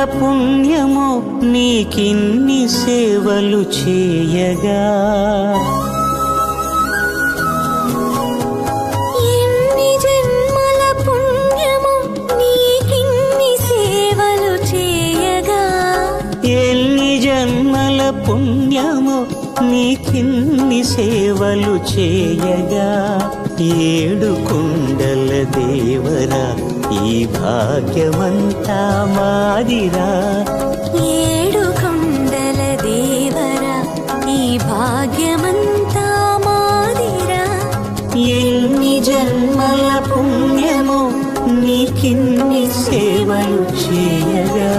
పుణ్యమో నీకిన్ని సేవలు చేయగా. ఎన్ని జన్మల పుణ్యమో నీకిన్ని సేవలు చేయగా. ఎన్ని జన్మల పుణ్యమో నీకిన్ని సేవలు చేయగా. ఏడు కొండల దేవరా ఈ భాగ్యమంతా మాదిరా. ఏడు కొండల దేవరా ఈ భాగ్యమంతా మాదిరా. ఎన్ని జన్మల పుణ్యమో నీకిన్ని సేవలు చేయగా.